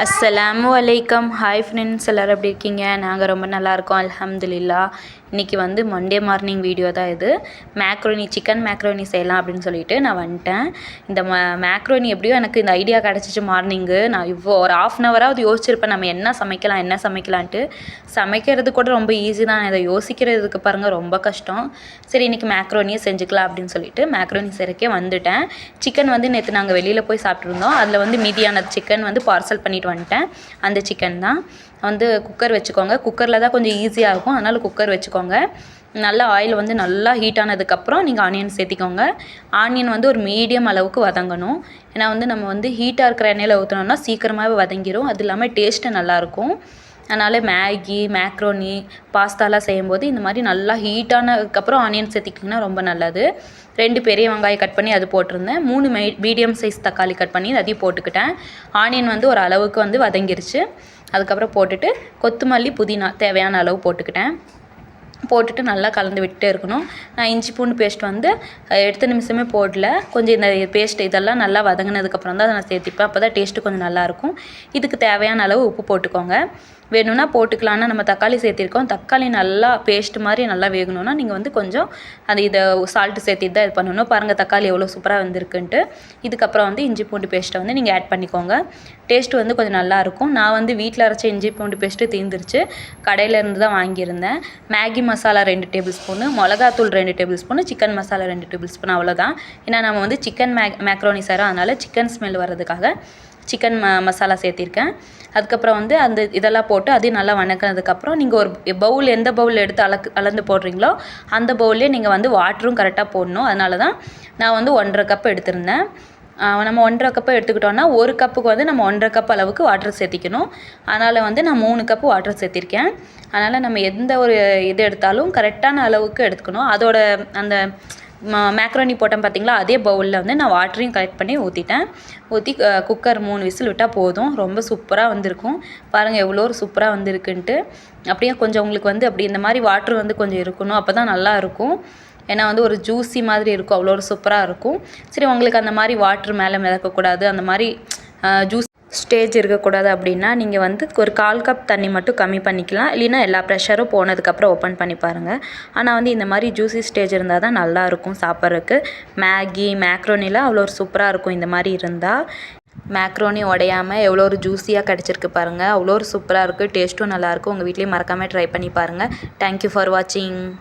அஸ்ஸலாமு அலைக்கம். Hi friends, எல்லோரும் எப்படி இருக்கீங்க? நாங்கள் ரொம்ப நல்லாயிருக்கோம், அல்ஹம்துலில்லா. இன்றைக்கி வந்து மண்டே மார்னிங் வீடியோ தான் இது. மேக்ரோனி, சிக்கன் மேக்ரோனி செய்யலாம் அப்படின்னு சொல்லிட்டு நான் வந்துட்டேன். இந்த மேக்ரோனி எப்படியோ எனக்கு இந்த ஐடியா கிடச்சிச்சு மார்னிங்கு. நான் ஒரு ½ அன் ஹவராவது யோசிச்சிருப்பேன் நம்ம என்ன சமைக்கலான்ட்டு. சமைக்கிறது கூட ரொம்ப ஈஸி தான், இதை யோசிக்கிறதுக்கு பாருங்கள் ரொம்ப கஷ்டம். சரி, இன்றைக்கி மேக்ரோனியே செஞ்சுக்கலாம் அப்படின்னு சொல்லிட்டு மேக்ரோனி செய்கிறக்கே வந்துட்டேன். சிக்கன் வந்து நேற்று நாங்கள் வெளியில் போய் சாப்பிட்ருந்தோம். அதில் வந்து மீதியான சிக்கன் வந்து பார்சல் பண்ணிட்டு வந்துட்டேன். அந்த சிக்கன் தான் வந்து குக்கர் வச்சுக்கோங்க. குக்கரில் தான் கொஞ்சம் ஈஸியாக இருக்கும், அதனால் குக்கர் வச்சுக்கோங்க. நல்லா ஆயில் வந்து நல்லா ஹீட் ஆனதுக்கப்புறம் நீங்கள் ஆனியன் சேர்த்திக்கோங்க. ஆனியன் வந்து ஒரு மீடியம் அளவுக்கு வதங்கணும். ஏன்னா வந்து நம்ம வந்து ஹீட்டாக இருக்கிற எண்ணெயில் ஊற்றினோம்னா சீக்கிரமாகவே வதங்கிடும். அது இல்லாமல் டேஸ்ட்டு நல்லாயிருக்கும். அதனால் மேகி, மேக்ரோனி, பாஸ்தாலாம் செய்யும்போது இந்த மாதிரி நல்லா ஹீட்டானதுக்கப்புறம் ஆனியன் சேர்த்திக்கிட்டிங்கன்னா ரொம்ப நல்லது. 2 பெரிய வெங்காயம் கட் பண்ணி அது போட்டிருந்தேன். 3 மீடியம் சைஸ் தக்காளி கட் பண்ணி அதையும் போட்டுக்கிட்டேன். ஆனியன் வந்து ஒரு அளவுக்கு வந்து வதங்கிருச்சு. அதுக்கப்புறம் போட்டுட்டு கொத்தமல்லி, புதினா தேவையான அளவு போட்டுட்டு நல்லா கலந்து விட்டுட்டே இருக்கணும். நான் இஞ்சி பூண்டு பேஸ்ட் வந்து எடுத்த நிமிஷமே போடல. கொஞ்சம் இந்த பேஸ்ட் இதெல்லாம் நல்லா வதங்கினதுக்கப்புறம் தான் அதை நான் சேர்த்திப்பேன். அப்போ தான் டேஸ்ட்டு கொஞ்சம் நல்லாயிருக்கும். இதுக்கு தேவையான அளவு உப்பு போட்டுக்கோங்க. வேணும்னா போட்டுக்கலான்னா நம்ம தக்காளி சேர்த்திருக்கோம். தக்காளி நல்லா பேஸ்ட் மாதிரி நல்லா வேகணும்னா நீங்கள் வந்து கொஞ்சம் இதை சால்ட்டு சேர்த்திட்டு தான் இது பண்ணணும். பாருங்கள் தக்காளி எவ்வளோ சூப்பராக வந்திருக்குன்ட்டு. இதுக்கப்புறம் வந்து இஞ்சி பூண்டு பேஸ்ட்டை வந்து நீங்கள் ஆட் பண்ணிக்கோங்க. டேஸ்ட்டு வந்து கொஞ்சம் நல்லாயிருக்கும். நான் வந்து வீட்டில் அரைச்ச இஞ்சி பூண்டு பேஸ்ட்டு தீர்ந்துருச்சு, கடையிலேருந்து தான் வாங்கியிருந்தேன். மேகி மசாலா 2 டேபிள் ஸ்பூனு, மிளகாத்தூள் 2 table spoon, chicken masala 2 table spoon, அவ்வளோதான். ஏன்னா நம்ம வந்து சிக்கன் மேக்ரோனி செய்கிறோம், அதனால் சிக்கன் ஸ்மெல் வர்றதுக்காக சிக்கன் மசாலா சேர்த்திருக்கேன். அதுக்கப்புறம் வந்து இதெல்லாம் போட்டு அதையும் நல்லா வணக்கினதுக்கப்புறம் நீங்கள் ஒரு பவுல், எந்த பவுல் எடுத்து அளந்து போடுறீங்களோ அந்த பவுல்லே நீங்கள் வந்து வாட்டரும் கரெக்டாக போடணும். அதனால தான் நான் வந்து 1½ கப் எடுத்திருந்தேன். நம்ம 1½ கப்பு எடுத்துக்கிட்டோன்னா 1 கப்புக்கு வந்து நம்ம 1½ கப் அளவுக்கு வாட்டர் சேர்த்திக்கணும். அதனால் வந்து நான் 3 கப்பு வாட்டர் சேர்த்திருக்கேன். அதனால் நம்ம எந்த ஒரு இது எடுத்தாலும் கரெக்டான அளவுக்கு எடுத்துக்கணும். அதோட அந்த மேக்ரோனி போட்டேன் பார்த்தீங்களா, அதே பவுலில் வந்து நான் வாட்டரையும் கலெக்ட் பண்ணி ஊற்றி குக்கர் 3 விசில் விட்டால் போதும். ரொம்ப சூப்பராக வந்திருக்கும். பாருங்கள் எவ்வளோ சூப்பராக வந்திருக்குன்ட்டு. அப்படியே கொஞ்சம் உங்களுக்கு வந்து அப்படி இந்த மாதிரி வாட்ரு வந்து கொஞ்சம் இருக்கணும், அப்போ தான் நல்லாயிருக்கும். ஏன்னா வந்து ஒரு ஜூஸி மாதிரி இருக்கும், அவ்வளோ ஒரு சூப்பராக இருக்கும். சரி, உங்களுக்கு அந்த மாதிரி வாட்ரு மேலே மிதக்கக்கூடாது, அந்த மாதிரி ஜூஸ் ஸ்டேஜ் இருக்கக்கூடாது அப்படின்னா நீங்கள் வந்து ஒரு 1/4 கப் தண்ணி மட்டும் கம்மி பண்ணிக்கலாம். இல்லைன்னா எல்லா ப்ரெஷரும் போனதுக்கப்புறம் ஓப்பன் பண்ணி பாருங்கள். ஆனால் வந்து இந்த மாதிரி ஜூஸி ஸ்டேஜ் இருந்தால் தான் நல்லாயிருக்கும் சாப்பிட்றதுக்கு. மேகி, மேக்ரோனிலாம் அவ்வளோ ஒரு சூப்பராக இருக்கும் இந்த மாதிரி இருந்தால். மேக்ரோனி உடையாமல் எவ்வளோ ஒரு ஜூஸியாக கிடச்சிருக்கு பாருங்கள். அவ்வளோ ஒரு சூப்பராக இருக்குது, டேஸ்ட்டும் நல்லாயிருக்கும். உங்கள் வீட்லேயும் மறக்காமல் ட்ரை பண்ணி பாருங்கள். தேங்க்யூ ஃபார் வாட்சிங்.